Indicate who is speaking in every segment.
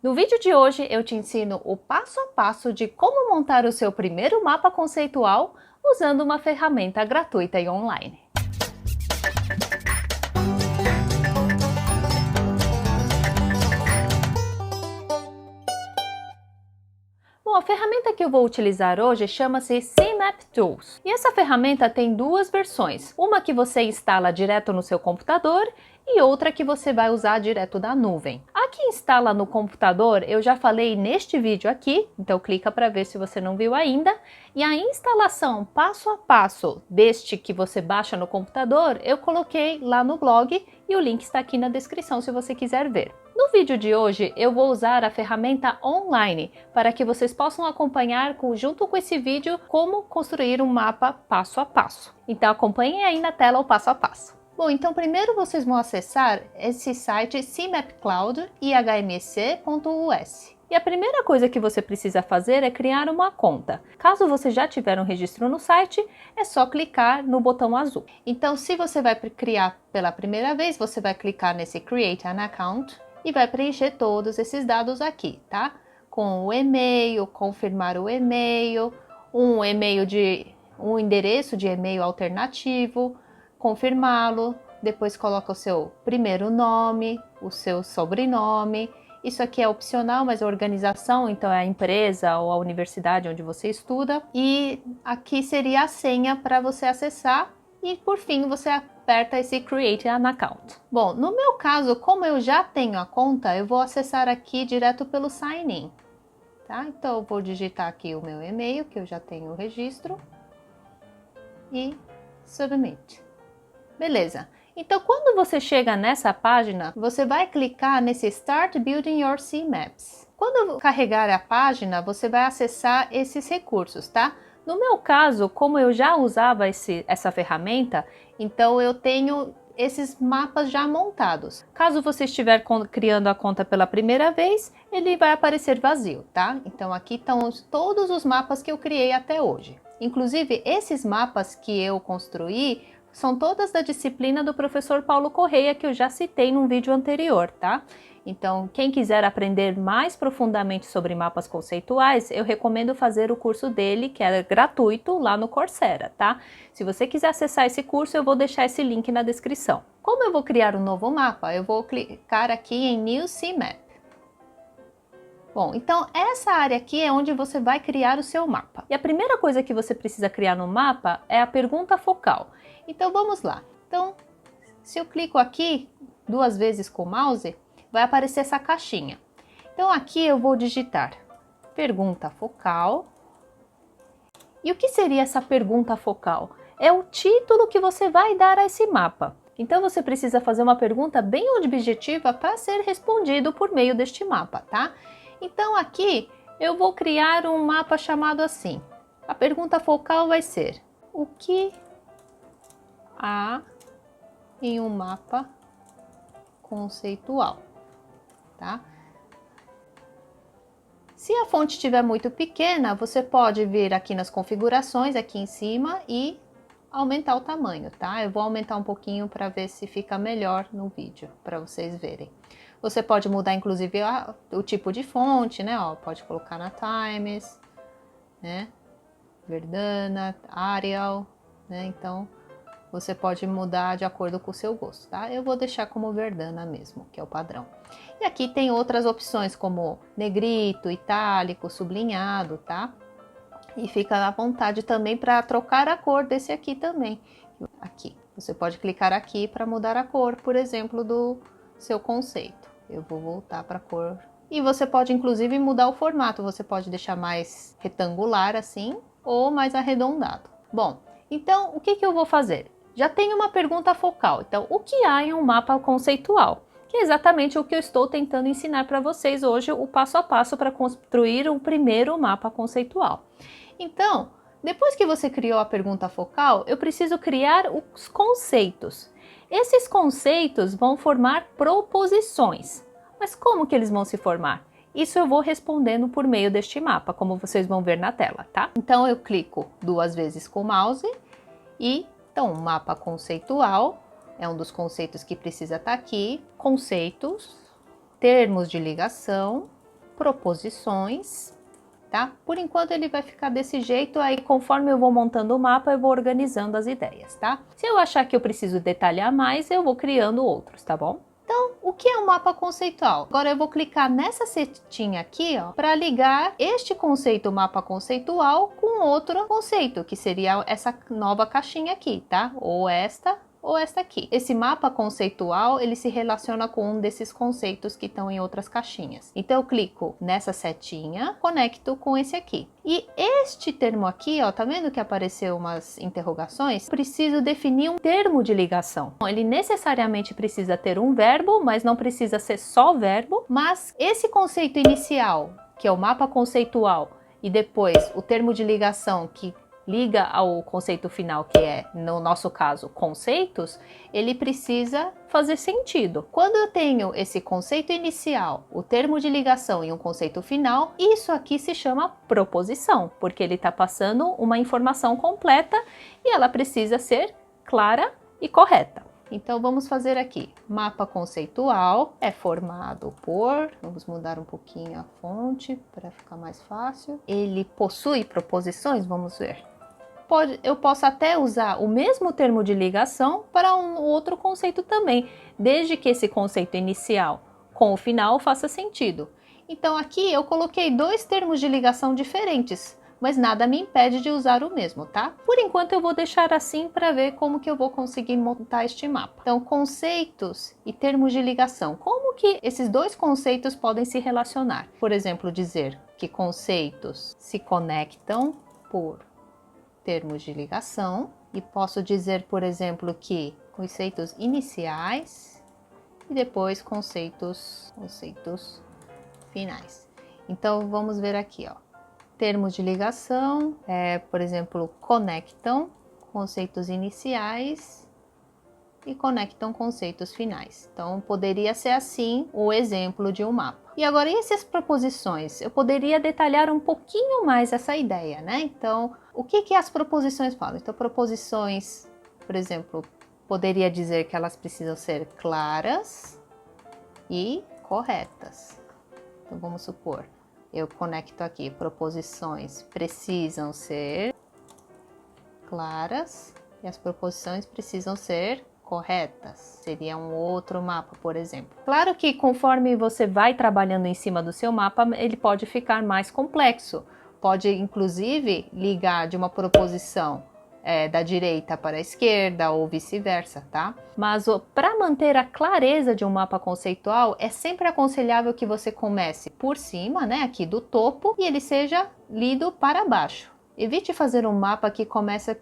Speaker 1: No vídeo de hoje eu te ensino o passo a passo de como montar o seu primeiro mapa conceitual usando uma ferramenta gratuita e online. Bom, a ferramenta que eu vou utilizar hoje chama-se CMap Tools. E essa ferramenta tem duas versões, uma que você instala direto no seu computador e outra que você vai usar direto da nuvem. A que instala no computador eu já falei neste vídeo aqui, então clica para ver se você não viu ainda. E a instalação passo a passo deste que você baixa no computador eu coloquei lá no blog e o link está aqui na descrição se você quiser ver. No vídeo de hoje eu vou usar a ferramenta online para que vocês possam acompanhar junto com esse vídeo como construir um mapa passo a passo. Então acompanhem aí na tela o passo a passo. Bom, então primeiro vocês vão acessar esse site cmapcloud ihmec.us. E a primeira coisa que você precisa fazer é criar uma conta. Caso você já tiver um registro no site, é só clicar no botão azul. Então, se você vai criar pela primeira vez, você vai clicar nesse Create an Account e vai preencher todos esses dados aqui, tá? Com o e-mail, confirmar o e-mail, um endereço de e-mail alternativo, confirmá-lo, depois coloca o seu primeiro nome, o seu sobrenome. Isso aqui é opcional, mas a organização, então é a empresa ou a universidade onde você estuda. E aqui seria a senha para você acessar e por fim você aperta esse Create an Account. Bom, no meu caso, como eu já tenho a conta, eu vou acessar aqui direto pelo Sign In. Tá? Então eu vou digitar aqui o meu e-mail, que eu já tenho o registro, e Submit. Beleza. Então, quando você chega nessa página, você vai clicar nesse Start Building Your CMaps. Quando carregar a página, você vai acessar esses recursos, tá? No meu caso, como eu já usava essa ferramenta, então eu tenho esses mapas já montados. Caso você estiver criando a conta pela primeira vez, ele vai aparecer vazio, tá? Então aqui estão todos os mapas que eu criei até hoje. Inclusive, esses mapas que eu construí são todas da disciplina do professor Paulo Correia, que eu já citei num vídeo anterior, tá? Então, quem quiser aprender mais profundamente sobre mapas conceituais, eu recomendo fazer o curso dele, que é gratuito, lá no Coursera, tá? Se você quiser acessar esse curso, eu vou deixar esse link na descrição. Como eu vou criar um novo mapa, eu vou clicar aqui em New CMap. Bom, então essa área aqui é onde você vai criar o seu mapa. E a primeira coisa que você precisa criar no mapa é a pergunta focal. Então vamos lá. Então, se eu clico aqui 2 vezes com o mouse, vai aparecer essa caixinha. Então aqui eu vou digitar pergunta focal. E o que seria essa pergunta focal? É o título que você vai dar a esse mapa. Então você precisa fazer uma pergunta bem objetiva para ser respondido por meio deste mapa, tá? Então aqui eu vou criar um mapa chamado assim. A pergunta focal vai ser: o que há em um mapa conceitual, tá? Se a fonte estiver muito pequena, você pode vir aqui nas configurações, aqui em cima, e aumentar o tamanho, tá? Eu vou aumentar um pouquinho para ver se fica melhor no vídeo, para vocês verem. Você pode mudar, inclusive, o tipo de fonte, né? Ó, pode colocar na Times, né? Verdana, Arial, né? Então, você pode mudar de acordo com o seu gosto, tá? Eu vou deixar como Verdana mesmo, que é o padrão. E aqui tem outras opções como negrito, itálico, sublinhado, tá? E fica à vontade também para trocar a cor desse aqui também. Aqui, você pode clicar aqui para mudar a cor, por exemplo, do seu conceito. Eu vou voltar para a cor. E você pode inclusive mudar o formato, você pode deixar mais retangular assim, ou mais arredondado. Bom, então o que eu vou fazer? Já tenho uma pergunta focal, então o que há em um mapa conceitual? Que é exatamente o que eu estou tentando ensinar para vocês hoje, o passo a passo para construir o primeiro mapa conceitual. Então, depois que você criou a pergunta focal, eu preciso criar os conceitos. Esses conceitos vão formar proposições. Mas como que eles vão se formar? Isso eu vou respondendo por meio deste mapa, como vocês vão ver na tela, tá? Então eu clico 2 vezes com o mouse e, então, mapa conceitual é um dos conceitos que precisa estar aqui. Conceitos, termos de ligação, proposições, tá? Por enquanto ele vai ficar desse jeito, aí conforme eu vou montando o mapa, eu vou organizando as ideias, tá? Se eu achar que eu preciso detalhar mais, eu vou criando outros, tá bom? Então, o que é um mapa conceitual? Agora eu vou clicar nessa setinha aqui, ó, para ligar este conceito mapa conceitual com outro conceito, que seria essa nova caixinha aqui, tá? Ou esta aqui. Esse mapa conceitual, ele se relaciona com um desses conceitos que estão em outras caixinhas. Então eu clico nessa setinha, conecto com esse aqui. E este termo aqui, ó, tá vendo que apareceu umas interrogações? Preciso definir um termo de ligação. Ele necessariamente precisa ter um verbo, mas não precisa ser só verbo. Mas esse conceito inicial, que é o mapa conceitual, e depois o termo de ligação que liga ao conceito final, que é, no nosso caso, conceitos, ele precisa fazer sentido. Quando eu tenho esse conceito inicial, o termo de ligação e um conceito final, isso aqui se chama proposição, porque ele está passando uma informação completa e ela precisa ser clara e correta. Então vamos fazer aqui, mapa conceitual é formado por, vamos mudar um pouquinho a fonte para ficar mais fácil. Ele possui proposições, vamos ver. Eu posso até usar o mesmo termo de ligação para um outro conceito também, desde que esse conceito inicial com o final faça sentido. Então aqui eu coloquei dois termos de ligação diferentes, mas nada me impede de usar o mesmo, tá? Por enquanto eu vou deixar assim para ver como que eu vou conseguir montar este mapa. Então, conceitos e termos de ligação. Como que esses dois conceitos podem se relacionar? Por exemplo, dizer que conceitos se conectam por termos de ligação, e posso dizer, por exemplo, que conceitos iniciais e depois conceitos finais. Então vamos ver aqui, ó. Termos de ligação, por exemplo, conectam conceitos iniciais e conectam conceitos finais. Então poderia ser assim o exemplo de um mapa. E agora, e essas proposições? Eu poderia detalhar um pouquinho mais essa ideia, né? Então, o que as proposições falam? Então, proposições, por exemplo, poderia dizer que elas precisam ser claras e corretas. Então, vamos supor, eu conecto aqui, proposições precisam ser claras e as proposições precisam ser corretas. Seria um outro mapa, por exemplo. Claro que conforme você vai trabalhando em cima do seu mapa, ele pode ficar mais complexo. Pode, inclusive, ligar de uma proposição da direita para a esquerda ou vice-versa, tá? Mas para manter a clareza de um mapa conceitual, é sempre aconselhável que você comece por cima, né, aqui do topo, e ele seja lido para baixo. Evite fazer um mapa que comece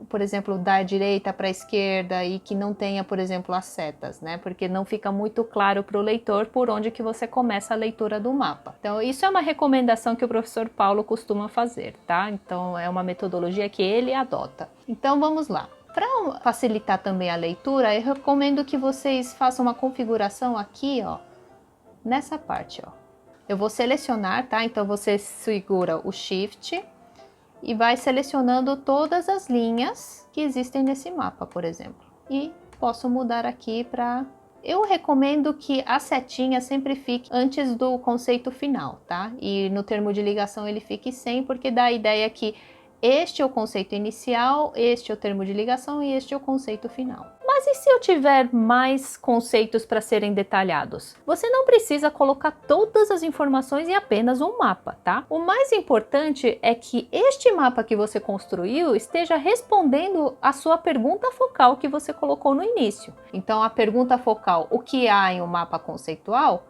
Speaker 1: por exemplo, da direita para a esquerda e que não tenha, por exemplo, as setas, né? Porque não fica muito claro para o leitor por onde que você começa a leitura do mapa. Então, isso é uma recomendação que o professor Paulo costuma fazer, tá? Então, é uma metodologia que ele adota. Então, vamos lá. Para facilitar também a leitura, eu recomendo que vocês façam uma configuração aqui, ó, nessa parte, ó. Eu vou selecionar, tá? Então, você segura o Shift e vai selecionando todas as linhas que existem nesse mapa, por exemplo. E posso mudar aqui para... Eu recomendo que a setinha sempre fique antes do conceito final, tá? E no termo de ligação ele fique sem, porque dá a ideia que este é o conceito inicial, este é o termo de ligação e este é o conceito final. Mas e se eu tiver mais conceitos para serem detalhados? Você não precisa colocar todas as informações em apenas um mapa, tá? O mais importante é que este mapa que você construiu esteja respondendo a sua pergunta focal que você colocou no início. Então, a pergunta focal, o que há em um mapa conceitual?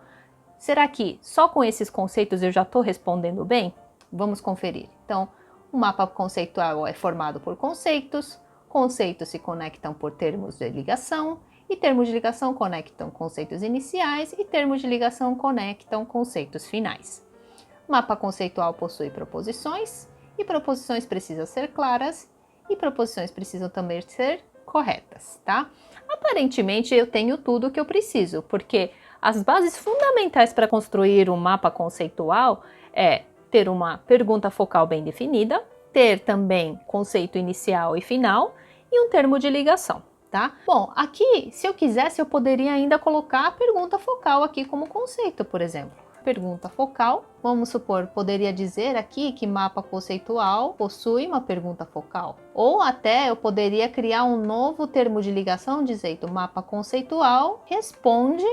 Speaker 1: Será que só com esses conceitos eu já estou respondendo bem? Vamos conferir. Então, o mapa conceitual é formado por conceitos, conceitos se conectam por termos de ligação, e termos de ligação conectam conceitos iniciais, e termos de ligação conectam conceitos finais. O mapa conceitual possui proposições, e proposições precisam ser claras, e proposições precisam também ser corretas, tá? Aparentemente eu tenho tudo o que eu preciso, porque as bases fundamentais para construir um mapa conceitual é ter uma pergunta focal bem definida, ter também conceito inicial e final e um termo de ligação, tá? Bom, aqui, se eu quisesse, eu poderia ainda colocar a pergunta focal aqui como conceito, por exemplo. pergunta focal. Vamos supor, poderia dizer aqui que mapa conceitual possui uma pergunta focal. Ou até eu poderia criar um novo termo de ligação dizendo mapa conceitual responde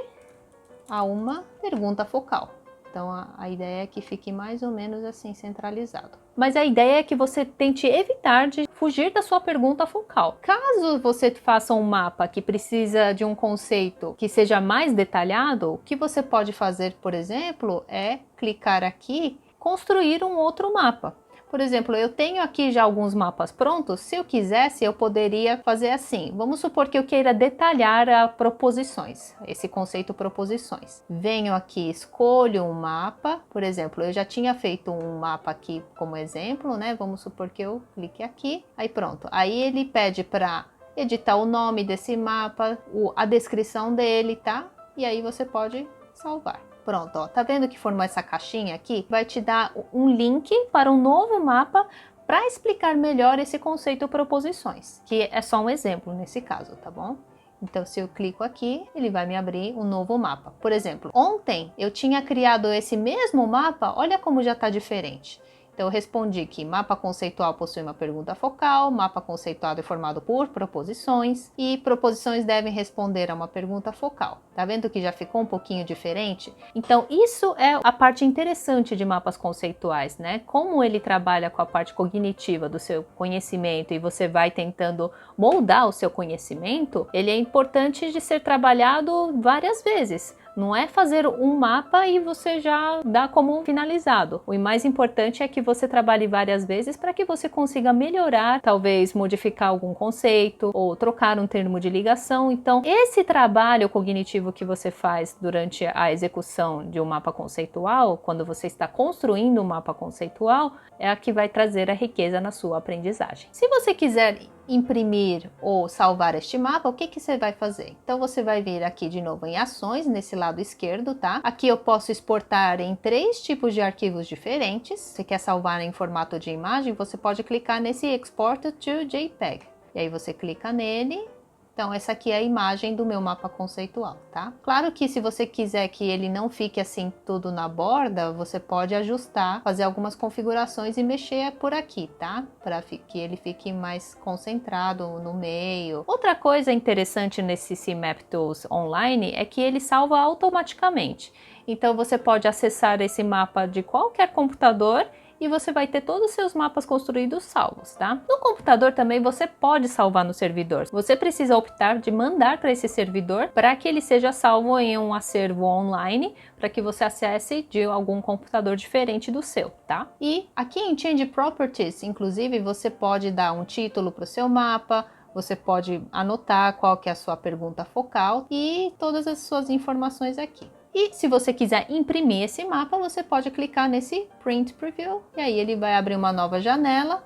Speaker 1: a uma pergunta focal. Então a ideia é que fique mais ou menos assim centralizado. Mas a ideia é que você tente evitar de fugir da sua pergunta focal. Caso você faça um mapa que precisa de um conceito que seja mais detalhado, o que você pode fazer, por exemplo, é clicar aqui, construir um outro mapa. Por exemplo, eu tenho aqui já alguns mapas prontos. Se eu quisesse, eu poderia fazer assim. Vamos supor que eu queira detalhar a proposições, esse conceito proposições. Venho aqui, escolho um mapa. Por exemplo, eu já tinha feito um mapa aqui como exemplo, né? Vamos supor que eu clique aqui. Aí pronto. Aí ele pede para editar o nome desse mapa, a descrição dele, tá? E aí você pode salvar. Pronto, ó, tá vendo que formou essa caixinha aqui? Vai te dar um link para um novo mapa para explicar melhor esse conceito proposições, que é só um exemplo nesse caso, tá bom? Então, se eu clico aqui, ele vai me abrir um novo mapa. Por exemplo, ontem eu tinha criado esse mesmo mapa, olha como já está diferente. Então, eu respondi que mapa conceitual possui uma pergunta focal, mapa conceituado é formado por proposições e proposições devem responder a uma pergunta focal. Tá vendo que já ficou um pouquinho diferente? Então, isso é a parte interessante de mapas conceituais, né? Como ele trabalha com a parte cognitiva do seu conhecimento e você vai tentando moldar o seu conhecimento, ele é importante de ser trabalhado várias vezes. Não é fazer um mapa e você já dá como finalizado. O mais importante é que você trabalhe várias vezes para que você consiga melhorar, talvez modificar algum conceito ou trocar um termo de ligação. Então, esse trabalho cognitivo que você faz durante a execução de um mapa conceitual, quando você está construindo um mapa conceitual, é a que vai trazer a riqueza na sua aprendizagem. Se você quiser imprimir ou salvar este mapa, o que você vai fazer? Então você vai vir aqui de novo em ações, nesse lado esquerdo, tá? Aqui eu posso exportar em 3 tipos de arquivos diferentes. Se você quer salvar em formato de imagem, você pode clicar nesse Export to JPEG. E aí você clica nele. Então, essa aqui é a imagem do meu mapa conceitual, tá? Claro que se você quiser que ele não fique assim tudo na borda, você pode ajustar, fazer algumas configurações e mexer por aqui, tá? Para que ele fique mais concentrado no meio. Outra coisa interessante nesse CMap Tools online é que ele salva automaticamente. Então, você pode acessar esse mapa de qualquer computador e você vai ter todos os seus mapas construídos salvos, tá? No computador também você pode salvar no servidor. Você precisa optar de mandar para esse servidor para que ele seja salvo em um acervo online, para que você acesse de algum computador diferente do seu, tá? E aqui em Change Properties, inclusive, você pode dar um título para o seu mapa, você pode anotar qual que é a sua pergunta focal e todas as suas informações aqui. E se você quiser imprimir esse mapa, você pode clicar nesse Print Preview e aí ele vai abrir uma nova janela,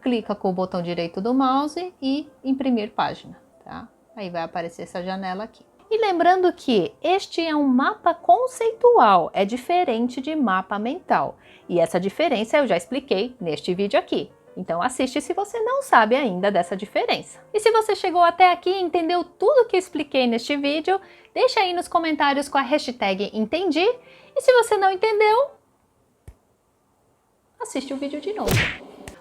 Speaker 1: clica com o botão direito do mouse e imprimir página, tá? Aí vai aparecer essa janela aqui. E lembrando que este é um mapa conceitual, é diferente de mapa mental. E essa diferença eu já expliquei neste vídeo aqui. Então assiste se você não sabe ainda dessa diferença. E se você chegou até aqui e entendeu tudo que eu expliquei neste vídeo, deixa aí nos comentários com a hashtag Entendi. E se você não entendeu, assiste o vídeo de novo.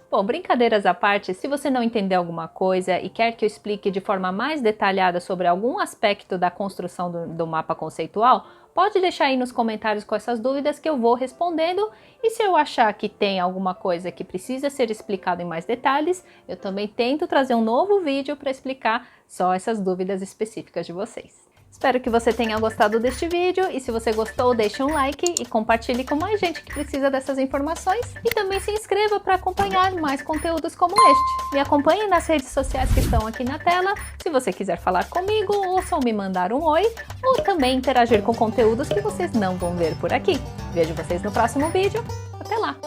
Speaker 1: Bom, brincadeiras à parte, se você não entendeu alguma coisa e quer que eu explique de forma mais detalhada sobre algum aspecto da construção do mapa conceitual, pode deixar aí nos comentários com essas dúvidas que eu vou respondendo. E se eu achar que tem alguma coisa que precisa ser explicado em mais detalhes, eu também tento trazer um novo vídeo para explicar só essas dúvidas específicas de vocês. Espero que você tenha gostado deste vídeo e se você gostou, deixe um like e compartilhe com mais gente que precisa dessas informações. E também se inscreva para acompanhar mais conteúdos como este. Me acompanhe nas redes sociais que estão aqui na tela, se você quiser falar comigo ou só me mandar um oi, ou também interagir com conteúdos que vocês não vão ver por aqui. Vejo vocês no próximo vídeo. Até lá!